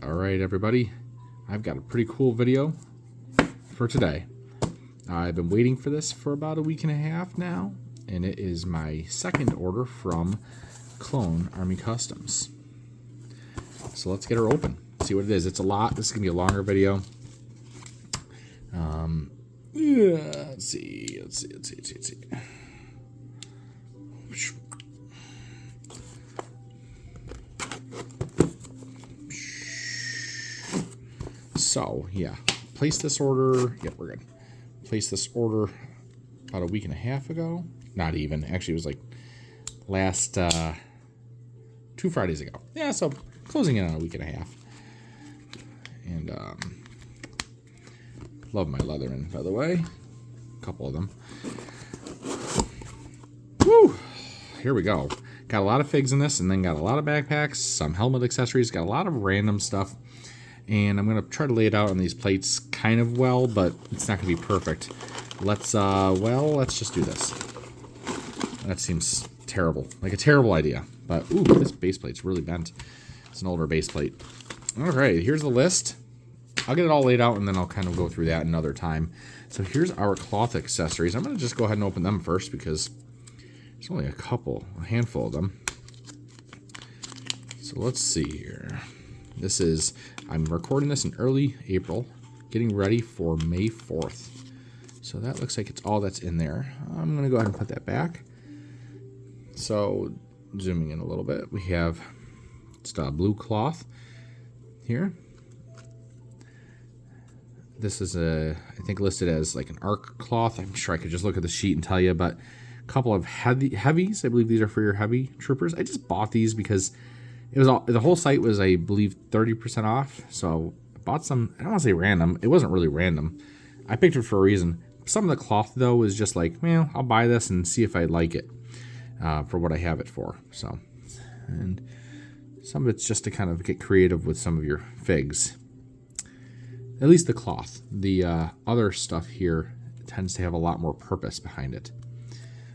Alright everybody, I've got a pretty cool video for today. I've been waiting for this for about a week and a half now, and it is my second order from Clone Army Customs. So let's get her open, see what it is. It's a lot. This is going to be a longer video. Let's see. So, yeah, placed this order. Yep, we're good. Placed this order about a week and a half ago. Not even. Actually, it was like last 2 Fridays ago. Yeah, so closing in on a week and a half. And love my Leatherman, by the way. A couple of them. Woo! Here we go. Got a lot of figs in this, and then got a lot of backpacks, some helmet accessories, got a lot of random stuff. And I'm going to try to lay it out on these plates kind of well, but it's not going to be perfect. Let's just do this. That seems terrible. Like a terrible idea. But, ooh, this base plate's really bent. It's an older base plate. Alright, here's the list. I'll get it all laid out, and then I'll kind of go through that another time. So here's our cloth accessories. I'm going to just go ahead and open them first, because there's only a handful of them. So let's see here. This is, I'm recording this in early April, getting ready for May 4th. So that looks like it's all that's in there. I'm going to go ahead and put that back. So, zooming in a little bit, we have just a blue cloth here. This is I think listed as like an ARC cloth. I'm sure I could just look at the sheet and tell you, but a couple of heavies. I believe these are for your heavy troopers. I just bought these because it was the whole site was, I believe, 30% off. So I bought some. I don't want to say random. It wasn't really random. I picked it for a reason. Some of the cloth though is just like, well, I'll buy this and see if I like it for what I have it for. So, and some of it's just to kind of get creative with some of your figs. At least the cloth. The other stuff here tends to have a lot more purpose behind it.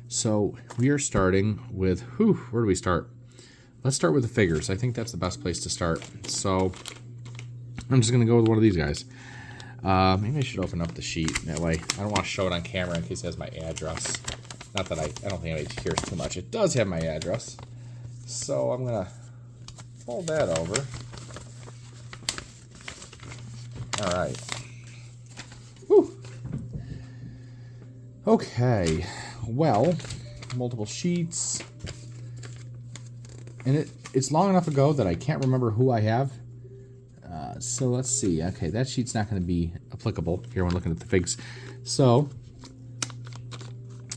So we are starting with, where do we start? Let's start with the figures. I think that's the best place to start. So I'm just going to go with one of these guys. Maybe I should open up the sheet. That way I don't want to show it on camera in case it has my address. Not that I don't think anybody cares too much. It does have my address. So I'm going to fold that over. All right. Whew. Okay. Well, multiple sheets. And it's long enough ago that I can't remember who I have. So let's see. Okay, that sheet's not going to be applicable here when looking at the figs. So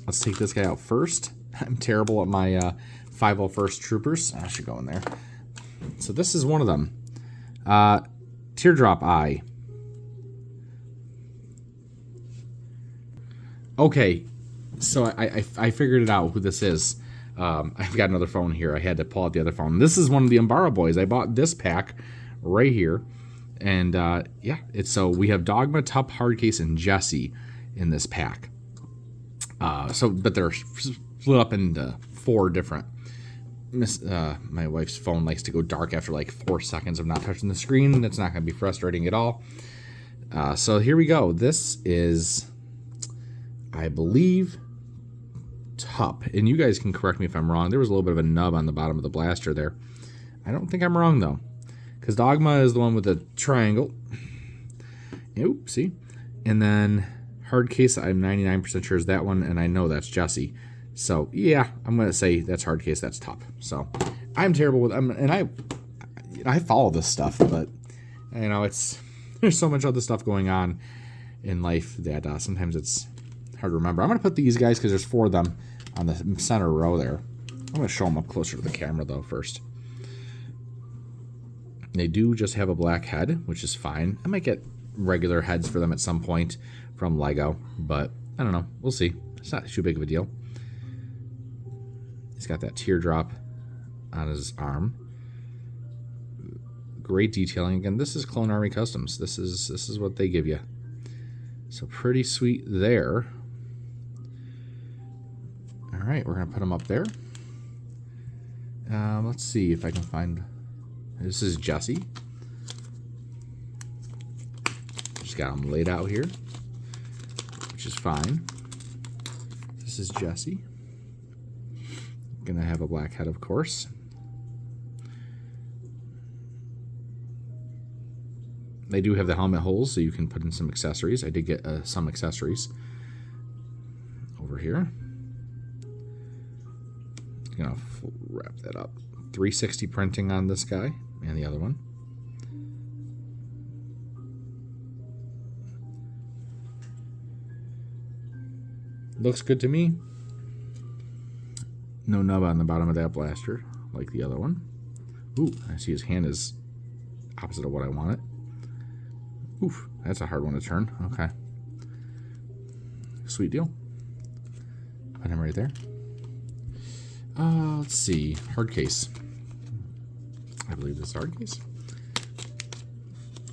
let's take this guy out first. I'm terrible at my 501st Troopers. I should go in there. So this is one of them. Teardrop Eye. Okay, so I figured it out who this is. I've got another phone here. I had to pull out the other phone. This is one of the Umbara boys. I bought this pack right here. And yeah, so we have Dogma, Tup, Hardcase, and Jesse in this pack. But they're split up into 4 different. My wife's phone likes to go dark after like 4 seconds of not touching the screen. That's not going to be frustrating at all. So here we go. This is, I believe, Tup, and you guys can correct me if I'm wrong. There was a little bit of a nub on the bottom of the blaster there. I don't think I'm wrong though, because Dogma is the one with the triangle. Oop, see? And then Hardcase, I'm 99% sure is that one, and I know that's Jesse. So yeah, I'm gonna say that's Hardcase, that's Tup. So I'm terrible with and I follow this stuff, but you know, there's so much other stuff going on in life that sometimes it's hard to remember. I'm going to put these guys, because there's 4 of them on the center row there. I'm going to show them up closer to the camera, though, first. They do just have a black head, which is fine. I might get regular heads for them at some point from Lego, but I don't know. We'll see. It's not too big of a deal. He's got that teardrop on his arm. Great detailing. Again, this is Clone Army Customs. This is what they give you. So pretty sweet there. All right, we're going to put them up there. Let's see if I can find... This is Jesse. Just got them laid out here, which is fine. This is Jesse. Gonna have a black head, of course. They do have the helmet holes, so you can put in some accessories. I did get some accessories over here. Gonna wrap that up. 360 printing on this guy and the other one. Looks good to me. No nub on the bottom of that blaster, like the other one. Ooh, I see his hand is opposite of what I wanted. Oof, that's a hard one to turn. Okay. Sweet deal. Put him right there. Let's see. Hard case. I believe this is hard case.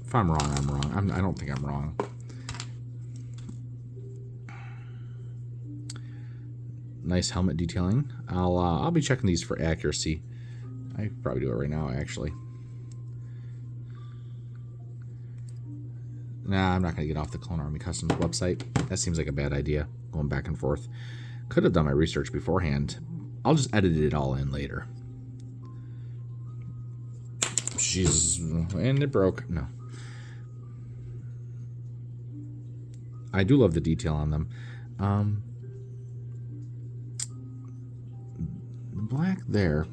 If I'm wrong, I'm wrong. I don't think I'm wrong. Nice helmet detailing. I'll be checking these for accuracy. I could probably do it right now, actually. Nah, I'm not going to get off the Clone Army Customs website. That seems like a bad idea, going back and forth. Could have done my research beforehand. I'll just edit it all in later. Jesus, and it broke. No. I do love the detail on them. The black there.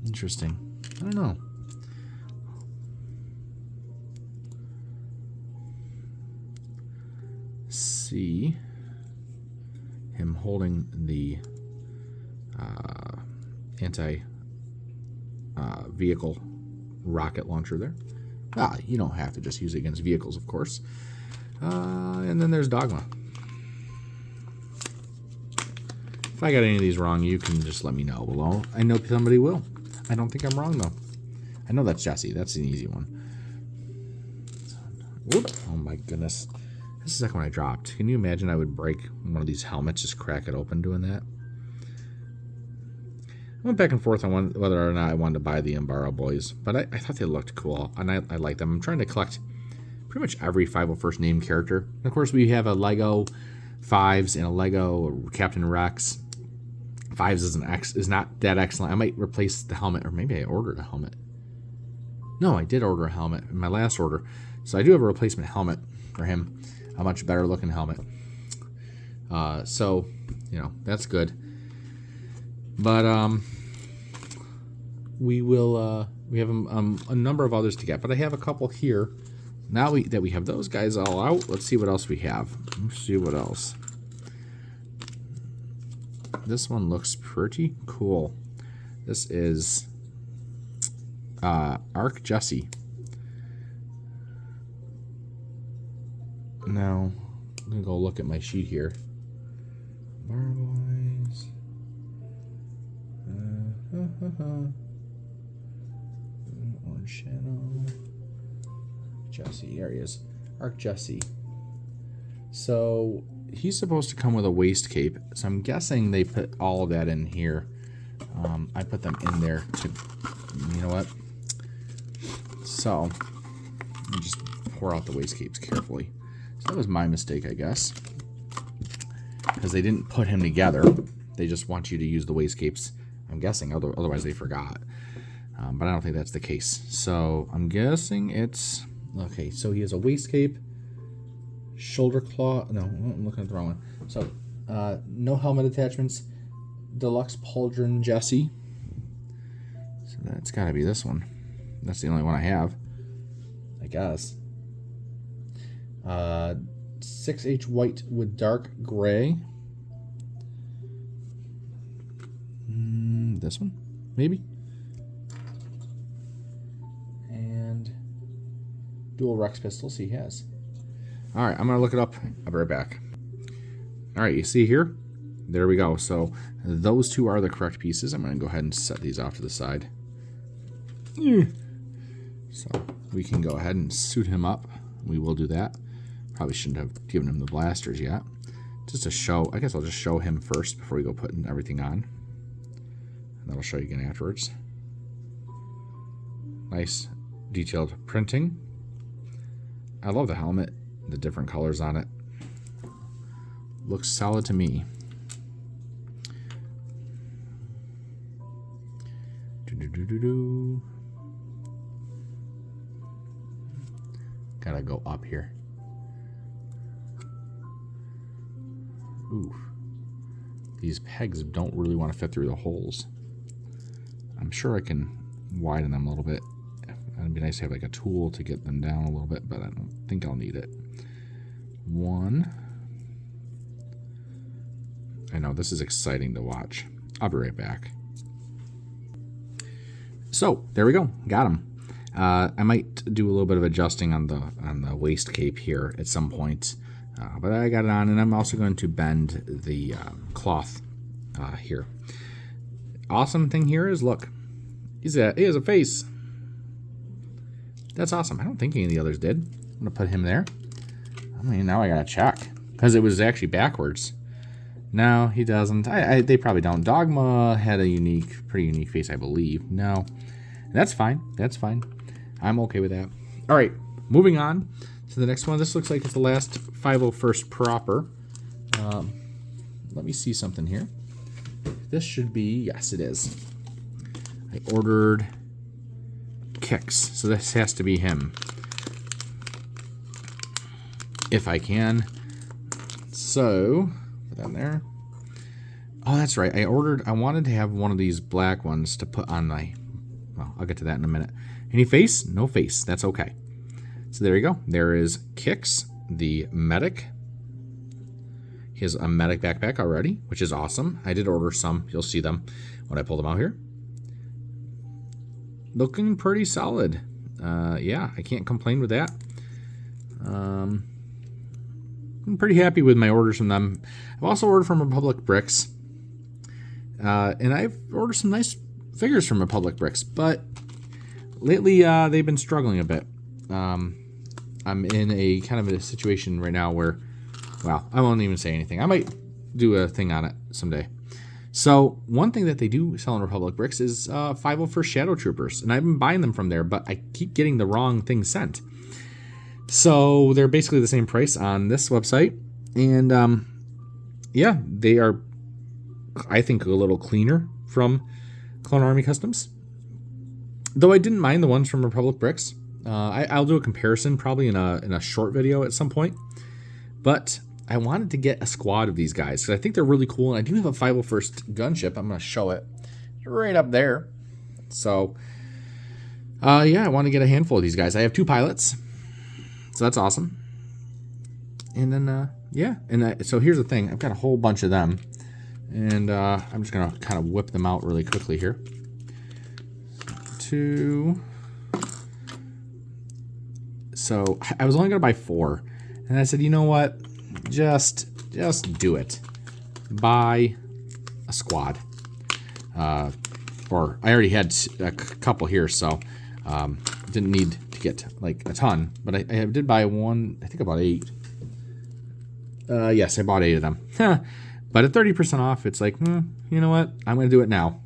Interesting. I don't know. See him holding the anti-vehicle rocket launcher there. You don't have to just use it against vehicles, of course. And then there's Dogma. If I got any of these wrong, you can just let me know below. I know somebody will. I don't think I'm wrong, though. I know that's Jesse. That's an easy one. Whoop. Oh, my goodness. This is the second one I dropped. Can you imagine I would break one of these helmets, just crack it open doing that? I went back and forth on whether or not I wanted to buy the Umbara Boys, but I thought they looked cool, and I like them. I'm trying to collect pretty much every 501st named character. And of course, we have a Lego Fives and a Lego Captain Rex. Fives is not that excellent. I might replace the helmet, or maybe I ordered a helmet. No, I did order a helmet in my last order. So I do have a replacement helmet for him. A much better looking helmet. So, you know, that's good. But we will we have a number of others to get, but I have a couple here. Now that we have those guys all out, let's see what else we have. Let's see what else. This one looks pretty cool. This is Arc Jesse. Now, I'm going to go look at my sheet here. Marboys. Orange Shadow. Jesse, there he is. Arc Jesse. So, he's supposed to come with a waist cape. So, I'm guessing they put all of that in here. I put them in there to, you know what? So, let me just pour out the waist capes carefully. So that was my mistake, I guess. Because they didn't put him together. They just want you to use the waist capes. I'm guessing, otherwise they forgot. But I don't think that's the case. So I'm guessing it's... Okay, so he has a waist cape. Shoulder claw... No, I'm looking at the wrong one. So, no helmet attachments. Deluxe Pauldron Jesse. So that's got to be this one. That's the only one I have. I guess. 6H white with dark gray. This one, maybe. And dual Rex pistols he has. All right, I'm gonna look it up. I'll be right back. All right, you see here? There we go. So those two are the correct pieces. I'm gonna go ahead and set these off to the side. So we can go ahead and suit him up. We will do that. Probably shouldn't have given him the blasters yet. Just to show, I guess I'll just show him first before we go putting everything on. And then I'll show you again afterwards. Nice detailed printing. I love the helmet, the different colors on it. Looks solid to me. Gotta go up here. Ooh. These pegs don't really want to fit through the holes. I'm sure I can widen them a little bit. It'd be nice to have like a tool to get them down a little bit, but I don't think I'll need it. One. I know, this is exciting to watch. I'll be right back. So, there we go. Got them. I might do a little bit of adjusting on the waist cape here at some point. But I got it on, and I'm also going to bend the cloth here. Awesome thing here is, look, he has a face. That's awesome. I don't think any of the others did. I'm going to put him there. I mean, now I got to check, because it was actually backwards. No, he doesn't. They probably don't. Dogma had a pretty unique face, I believe. No, that's fine. That's fine. I'm okay with that. All right, moving on to the next one. This looks like it's the last 501st proper. Let me see something here. This should be, yes, it is. I ordered Kicks, so this has to be him. If I can. So, put that in there. Oh, that's right. I wanted to have one of these black ones to put on my, well, I'll get to that in a minute. Any face? No face. That's okay. So there you go. There is Kicks, the medic. He has a medic backpack already, which is awesome. I did order some. You'll see them when I pull them out here. Looking pretty solid. Yeah, I can't complain with that. I'm pretty happy with my orders from them. I've also ordered from Republic Bricks. And I've ordered some nice figures from Republic Bricks, but lately they've been struggling a bit. I'm in a kind of a situation right now where, well, I won't even say anything. I might do a thing on it someday. So one thing that they do sell in Republic Bricks is 501st Shadow Troopers, and I've been buying them from there, but I keep getting the wrong thing sent. So they're basically the same price on this website, and yeah, they are, I think, a little cleaner from Clone Army Customs. Though I didn't mind the ones from Republic Bricks. I'll do a comparison probably in a short video at some point. But I wanted to get a squad of these guys because I think they're really cool. And I do have a 501st gunship. I'm going to show it right up there. So, yeah, I want to get a handful of these guys. I have 2 pilots. So that's awesome. And then, yeah. And so here's the thing. I've got a whole bunch of them. And I'm just going to kind of whip them out really quickly here. 2. So I was only going to buy 4. And I said, you know what? Just do it. Buy a squad. Or I already had a couple here, so didn't need to get like a ton. But I did buy one, I think about 8. Yes, I bought 8 of them. But at 30% off, it's like, you know what? I'm going to do it now.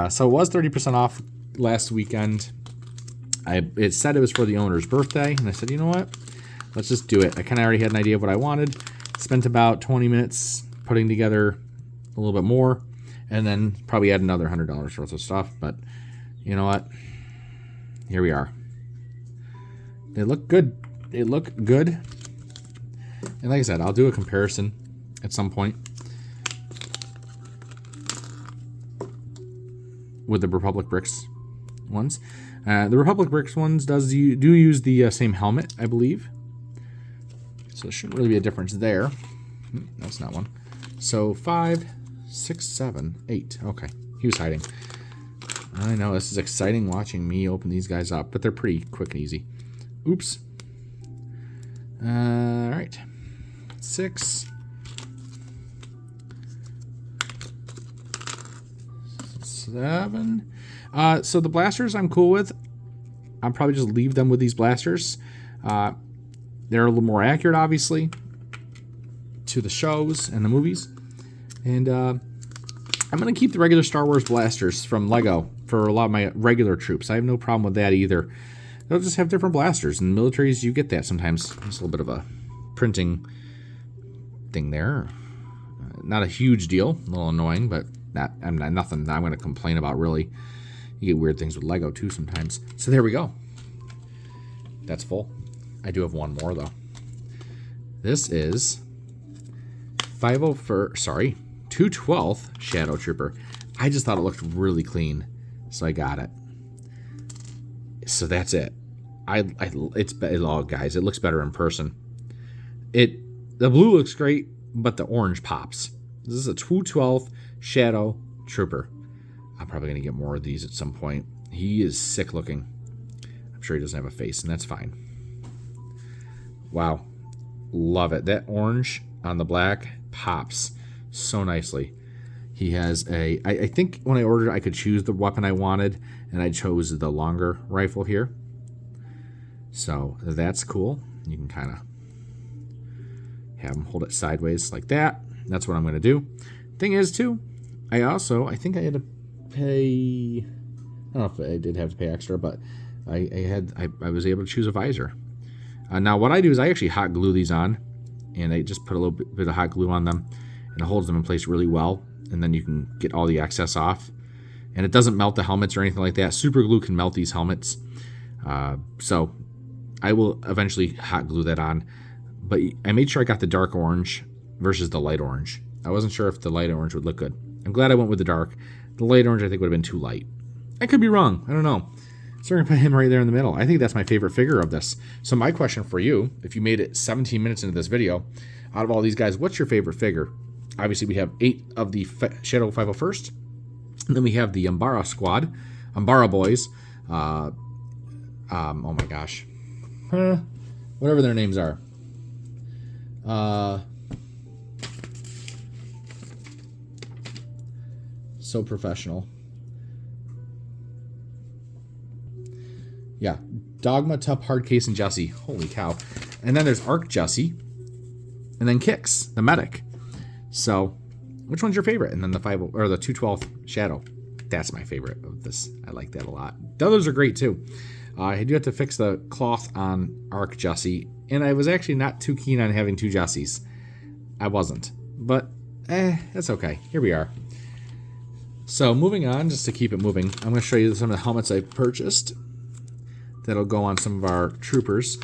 So it was 30% off last weekend. It said it was for the owner's birthday, and I said, you know what? Let's just do it. I kind of already had an idea of what I wanted. Spent about 20 minutes putting together a little bit more, and then probably add another $100 worth of stuff. But you know what? Here we are. They look good. They look good. And like I said, I'll do a comparison at some point with the Republic Bricks ones. The Republic Bricks ones do use the same helmet, I believe. So there shouldn't really be a difference there. That's not one. So 5, 6, 7, 8. Okay, he was hiding. I know, this is exciting watching me open these guys up, but they're pretty quick and easy. Oops. All right. 6. 7. So the blasters I'm cool with. I'll probably just leave them with these blasters. They're a little more accurate, obviously, to the shows and the movies. And I'm going to keep the regular Star Wars blasters from LEGO for a lot of my regular troops. I have no problem with that either. they'll just have different blasters. In militaries, you get that sometimes. It's a little bit of a printing thing there. Not a huge deal, a little annoying, but nothing that I'm going to complain about, really. You get weird things with Lego, too, sometimes. So there we go. That's full. I do have one more, though. This is 212th Shadow Trooper. I just thought it looked really clean, so I got it. So that's it. Guys, it looks better in person. The blue looks great, but the orange pops. This is a 212th Shadow Trooper. I'm probably going to get more of these at some point. He is sick looking. I'm sure he doesn't have a face, and that's fine. Wow. Love it. That orange on the black pops so nicely. He has I think when I ordered, I could choose the weapon I wanted, and I chose the longer rifle here. So that's cool. You can kind of have him hold it sideways like that. That's what I'm going to do. Thing is, too, I think I had to pay, I don't know if I did have to pay extra, but I was able to choose a visor. Now, what I do is I actually hot glue these on, and I just put a little bit of hot glue on them, and it holds them in place really well, and then you can get all the excess off. And it doesn't melt the helmets or anything like that. Super glue can melt these helmets. So I will eventually hot glue that on. But I made sure I got the dark orange versus the light orange. I wasn't sure if the light orange would look good. I'm glad I went with the dark. The light orange I think would have been too light. I could be wrong. I don't know. So we're going to put him right there in the middle. I think that's my favorite figure of this. So my question for you, if you made it 17 minutes into this video, out of all these guys, what's your favorite figure? Obviously, we have 8 of the Shadow 501st. And then we have the Umbara squad. Umbara boys. Oh my gosh. Whatever their names are. So professional. Yeah, Dogma, Tup, Hardcase, and Jesse. Holy cow. And then there's Arc Jesse. And then Kix, the medic. So, which one's your favorite? And then the 212th Shadow. That's my favorite of this. I like that a lot. The others are great too. I do have to fix the cloth on Arc Jesse. And I was actually not too keen on having 2 Jessies. I wasn't. But, that's okay. Here we are. So, moving on, just to keep it moving, I'm going to show you some of the helmets I purchased. That'll go on some of our troopers.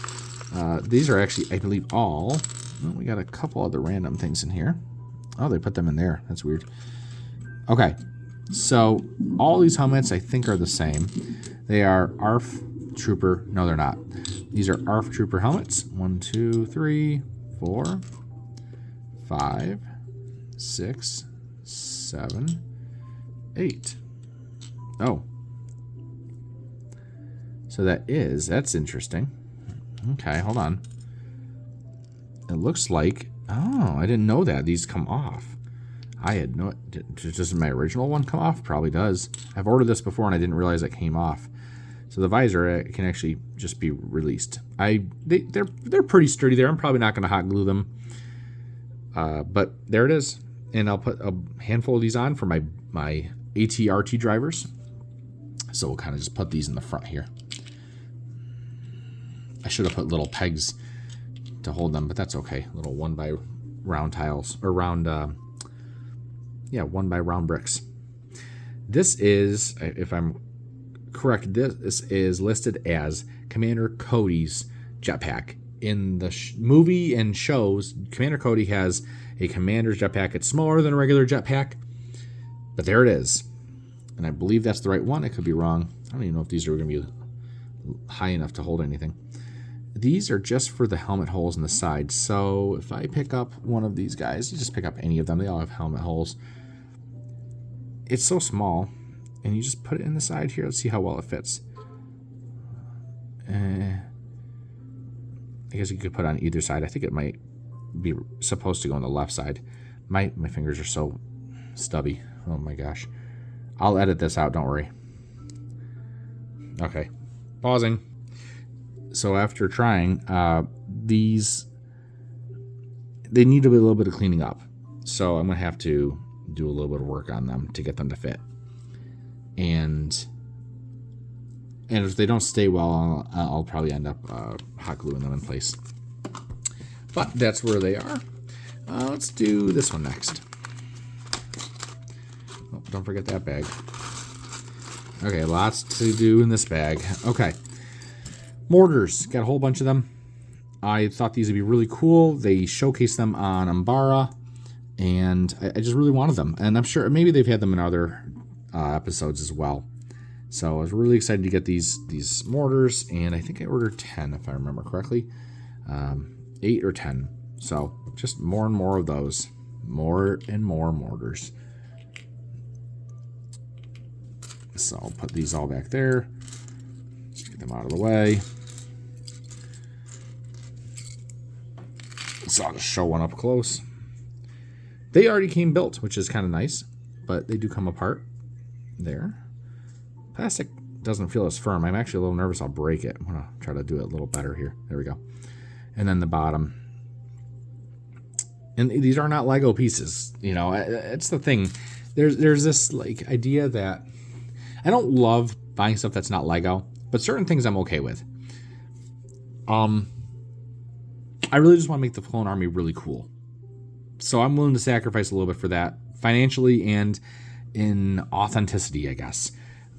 These are actually, I believe, all. Well, we got a couple other random things in here. Oh, they put them in there. That's weird. Okay. So, all these helmets, I think, are the same. They are ARF Trooper. No, they're not. These are ARF Trooper helmets. 1, 2, 3, 4, 5, 6, 7, 8. Oh. So that's interesting. Okay, hold on. It looks like, oh, I didn't know that. These come off. I had no, does my original one come off? Probably does. I've ordered this before and I didn't realize it came off. So the visor can actually just be released. They're pretty sturdy there. I'm probably not going to hot glue them. But there it is. And I'll put a handful of these on for my AT-RT drivers. So we'll kind of just put these in the front here. I should have put little pegs to hold them, but that's okay. Little 1 by round tiles, or round, 1 by round bricks. This is, if I'm correct, this is listed as Commander Cody's jetpack. In the movie and shows, Commander Cody has a commander's jetpack. It's smaller than a regular jetpack, but there it is. And I believe that's the right one. I could be wrong. I don't even know if these are going to be high enough to hold anything. These are just for the helmet holes in the side. So if I pick up one of these guys, you just pick up any of them. They all have helmet holes. It's so small. And you just put it in the side here. Let's see how well it fits. I guess you could put it on either side. I think it might be supposed to go on the left side. My fingers are so stubby. Oh my gosh. I'll edit this out, don't worry. Okay. Pausing. So after trying, these, they need a little bit of cleaning up. So I'm going to have to do a little bit of work on them to get them to fit. And And if they don't stay well, I'll probably end up hot gluing them in place. But that's where they are. Let's do this one next. Oh, don't forget that bag. Okay, lots to do in this bag. Okay. Mortars. Got a whole bunch of them. I thought these would be really cool. They showcased them on Umbara, and I just really wanted them. And I'm sure maybe they've had them in other episodes as well. So I was really excited to get these mortars, and I think I ordered 10 if I remember correctly. 8 or 10. So just more and more of those. More and more mortars. So I'll put these all back there. Just get them out of the way. So I'll just show one up close. They already came built, which is kind of nice, but they do come apart. There. Plastic doesn't feel as firm. I'm actually a little nervous I'll break it. I'm going to try to do it a little better here. There we go. And then the bottom. And these are not Lego pieces. You know, it's the thing. There's this like idea that I don't love buying stuff that's not Lego, but certain things I'm okay with. I really just want to make the Clone Army really cool. So I'm willing to sacrifice a little bit for that, financially and in authenticity, I guess.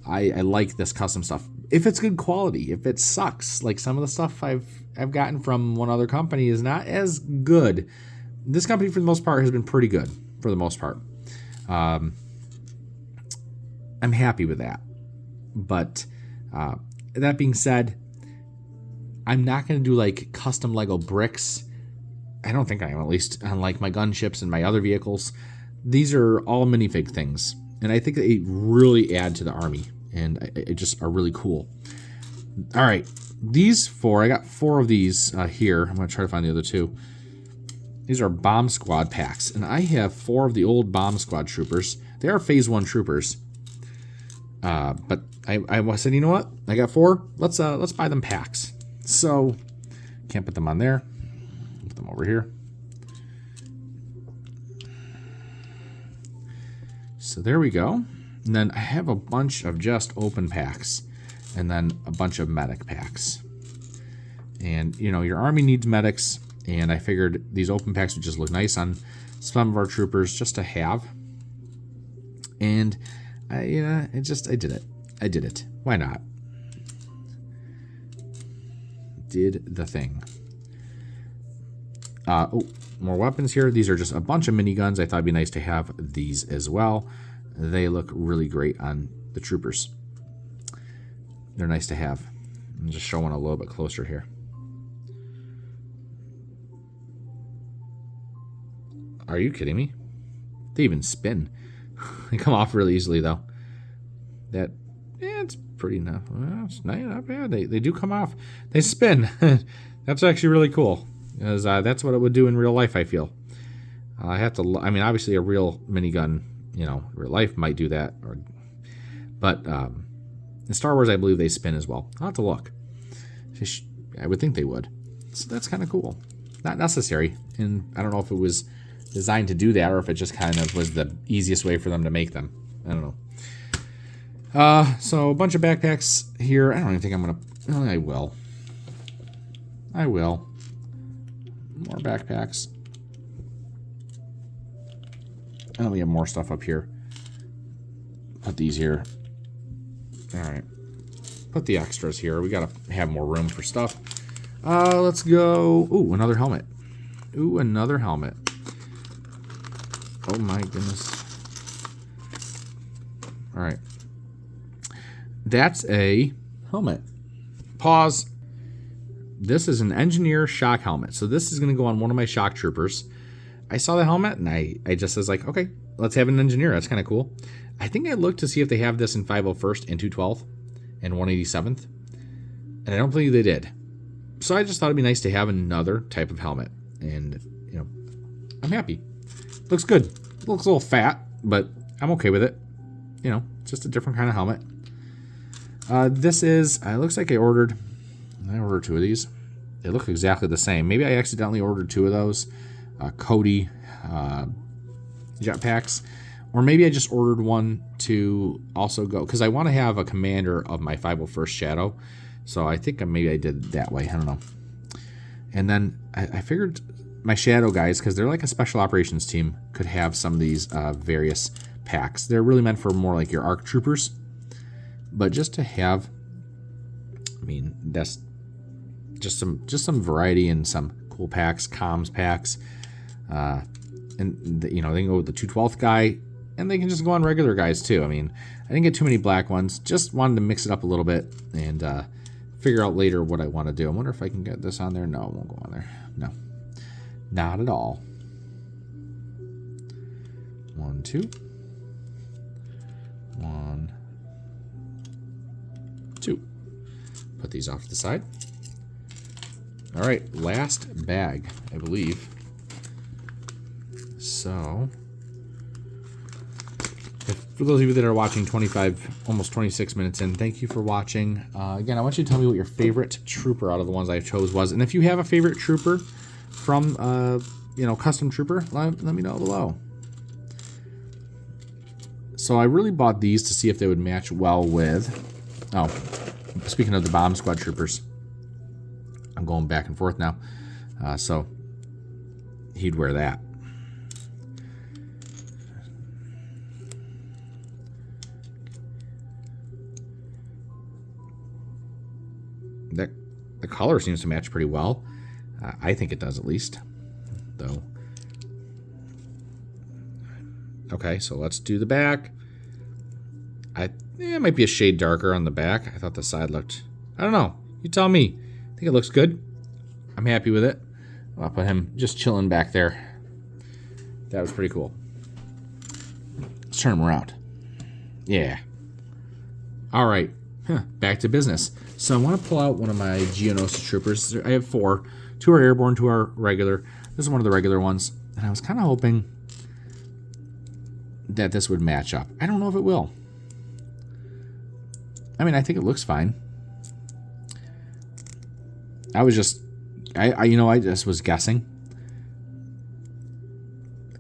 I like this custom stuff. If it's good quality, if it sucks, like some of the stuff I've gotten from one other company is not as good. This company, for the most part, has been pretty good, for the most part. I'm happy with that. But that being said, I'm not going to do like custom Lego bricks. I don't think I am, at least, unlike my gunships and my other vehicles. These are all minifig things. And I think they really add to the army. And it just are really cool. All right. These 4, I got 4 of these here. I'm going to try to find the other 2. These are Bomb Squad packs. And I have 4 of the old Bomb Squad troopers. They are Phase 1 troopers. But I said, you know what? I got 4. Let's buy them packs. So, can't put them on there. Put them over here. So there we go. And then I have a bunch of just open packs. And then a bunch of medic packs. And, you know, your army needs medics. And I figured these open packs would just look nice on some of our troopers just to have. And, I did it. I did it. Why not? Did the thing. Oh, more weapons here. These are just a bunch of miniguns. I thought it'd be nice to have these as well. They look really great on the troopers. They're nice to have. I'm just showing a little bit closer here. Are you kidding me? They even spin. They come off really easily, though. It's pretty enough. Well, it's not bad. They do come off. They spin. That's actually really cool. Because that's what it would do in real life, I feel. I have to... I mean, obviously, a real minigun, you know, real life might do that. But in Star Wars, I believe they spin as well. I'll have to look. I would think they would. So that's kind of cool. Not necessary. And I don't know if it was designed to do that or if it just kind of was the easiest way for them to make them. I don't know. So a bunch of backpacks here. I don't even think I'm going to... I will. More backpacks. And then we have more stuff up here. Put these here. Alright. Put the extras here. We got to have more room for stuff. Let's go... Ooh, another helmet. Ooh, another helmet. Oh my goodness. Alright. That's a helmet. Pause. This is an engineer shock helmet. So this is going to go on one of my shock troopers. I saw the helmet and I just was like, okay, let's have an engineer. That's kind of cool. I think I looked to see if they have this in 501st and 212th and 187th. And I don't believe they did. So I just thought it'd be nice to have another type of helmet. And, you know, I'm happy. Looks good. Looks a little fat, but I'm okay with it. You know, it's just a different kind of helmet. This is, it looks like I ordered 2 of these. They look exactly the same. Maybe I accidentally ordered 2 of those. Cody jetpacks. Or maybe I just ordered one to also go, because I want to have a commander of my 501st Shadow. So I think maybe I did it that way. I don't know. And then I figured my Shadow guys, because they're like a special operations team, could have some of these various packs. They're really meant for more like your ARC troopers. But just to have, I mean, that's just some variety and some cool packs, comms packs. And they can go with the 212th guy, and they can just go on regular guys too. I mean, I didn't get too many black ones. Just wanted to mix it up a little bit and figure out later what I want to do. I wonder if I can get this on there. No, it won't go on there. No, not at all. 1, 2. 1, 2. Put these off to the side. All right, last bag, I believe. So, for those of you that are watching 25, almost 26 minutes in, thank you for watching. Again, I want you to tell me what your favorite trooper out of the ones I chose was. And if you have a favorite trooper from, custom trooper, let me know below. So I really bought these to see if they would match well with, speaking of the bomb squad troopers, I'm going back and forth now. So he'd wear that. The color seems to match pretty well. I think it does, at least. Though. Okay, so let's do the back. It might be a shade darker on the back. I thought the side looked... I don't know. You tell me. I think it looks good. I'm happy with it. I'll put him just chilling back there. That was pretty cool. Let's turn him around. Yeah. All right. Back to business. So I want to pull out one of my Geonosis troopers. I have 4. 2 are airborne, 2 are regular. This is one of the regular ones. And I was kind of hoping that this would match up. I don't know if it will. I mean, I think it looks fine. I just was guessing.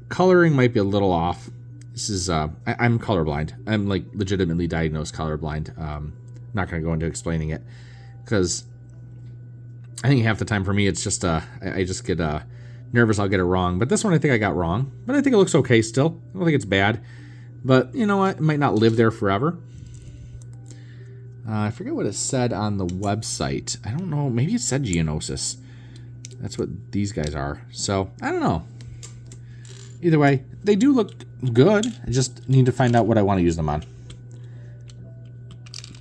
Coloring might be a little off. This is, I'm colorblind. I'm like legitimately diagnosed colorblind. I'm not going to go into explaining it because I think half the time for me it's just I just get nervous I'll get it wrong. But this one I think I got wrong. But I think it looks okay still. I don't think it's bad. But you know what? It might not live there forever. I forget what it said on the website. I don't know. Maybe it said Geonosis. That's what these guys are. So I don't know. Either way, they do look good. I just need to find out what I want to use them on.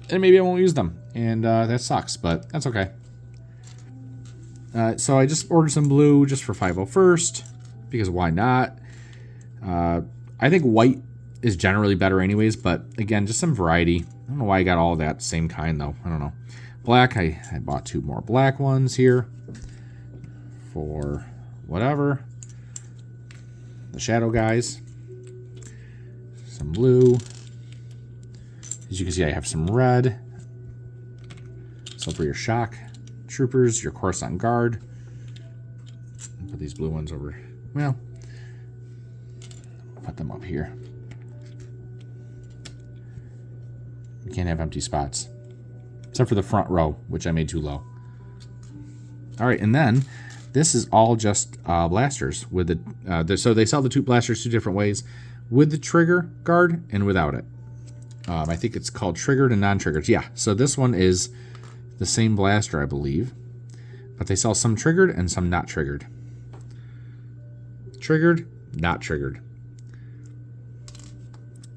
And maybe I won't use them. And that sucks, but that's okay. So I just ordered some blue just for 501st. Because why not? I think white is generally better anyways. But again, just some variety. I don't know why I got all that same kind though. I don't know. Black, I bought 2 more black ones here. For whatever. The shadow guys. Some blue. As you can see, I have some red. So for your shock troopers, your Coruscant Guard. Put these blue ones over. Well, put them up here. You can't have empty spots. Except for the front row, which I made too low. Alright, and then this is all just blasters. With so they sell the 2 blasters 2 different ways. With the trigger guard and without it. I think it's called triggered and non-triggered. Yeah, so this one is the same blaster, I believe. But they sell some triggered and some not triggered. Triggered, not triggered.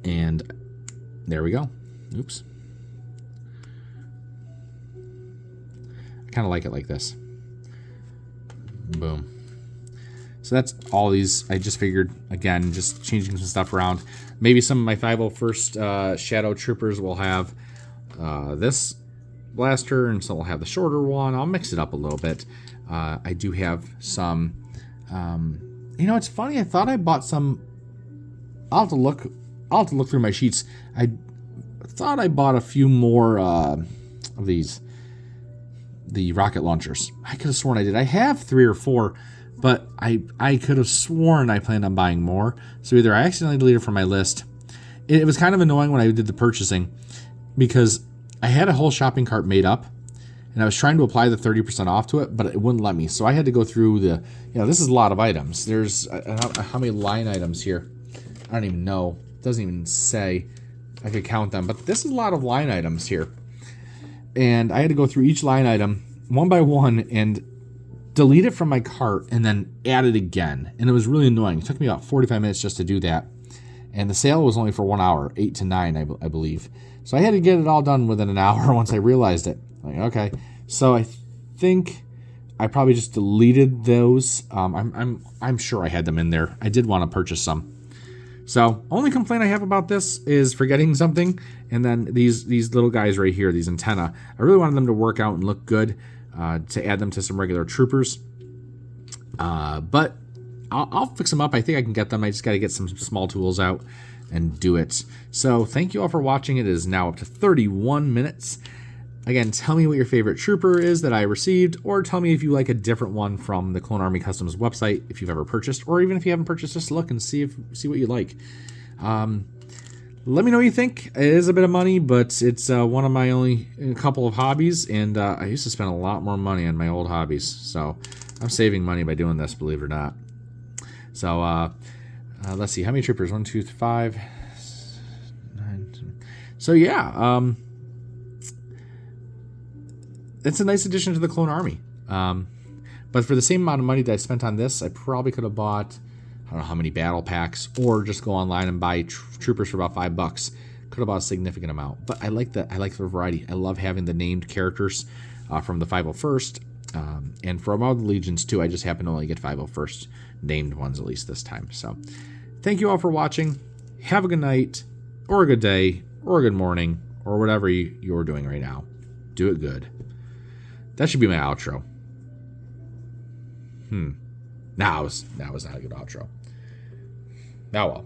And there we go. Oops. I kind of like it like this. Boom. So that's all these. I just figured, again, just changing some stuff around. Maybe some of my 501st Shadow Troopers will have this blaster, and some will have the shorter one. I'll mix it up a little bit. I do have some... it's funny. I thought I bought some... I'll have to look through my sheets. I thought I bought a few more of these. The rocket launchers. I could have sworn I did. I have 3 or 4 but I could have sworn I planned on buying more. So either I accidentally deleted it from my list. It was kind of annoying when I did the purchasing because I had a whole shopping cart made up and I was trying to apply the 30% off to it, but it wouldn't let me. So I had to go through this is a lot of items. There's how many line items here? I don't even know. It doesn't even say. I could count them, but this is a lot of line items here. And I had to go through each line item one by one and delete it from my cart and then add it again. And it was really annoying. It took me about 45 minutes just to do that. And the sale was only for 1 hour, 8 to 9, I believe. So I had to get it all done within an hour once I realized it. Like, okay. So I think I probably just deleted those. I'm sure I had them in there. I did want to purchase some. So only complaint I have about this is forgetting something. And then these little guys right here, these antenna, I really wanted them to work out and look good to add them to some regular troopers. But I'll fix them up. I think I can get them. I just got to get some small tools out and do it. So thank you all for watching. It is now up to 31 minutes. Again, tell me what your favorite trooper is that I received, or tell me if you like a different one from the Clone Army Customs website, if you've ever purchased, or even if you haven't purchased, just look and see what you like. Let me know what you think. It is a bit of money, but it's one of my only couple of hobbies, and I used to spend a lot more money on my old hobbies, so I'm saving money by doing this, believe it or not. So let's see, how many troopers? 1, 2, 5, 9, 10. So yeah, it's a nice addition to the Clone Army. But for the same amount of money that I spent on this, I probably could have bought, I don't know how many battle packs, or just go online and buy troopers for about $5. Could have bought a significant amount. But I like the variety. I love having the named characters from the 501st. And from all the legions too. I just happen to only get 501st named ones at least this time. So thank you all for watching. Have a good night, or a good day, or a good morning, or whatever you're doing right now. Do it good. That should be my outro. That was not a good outro. Now well.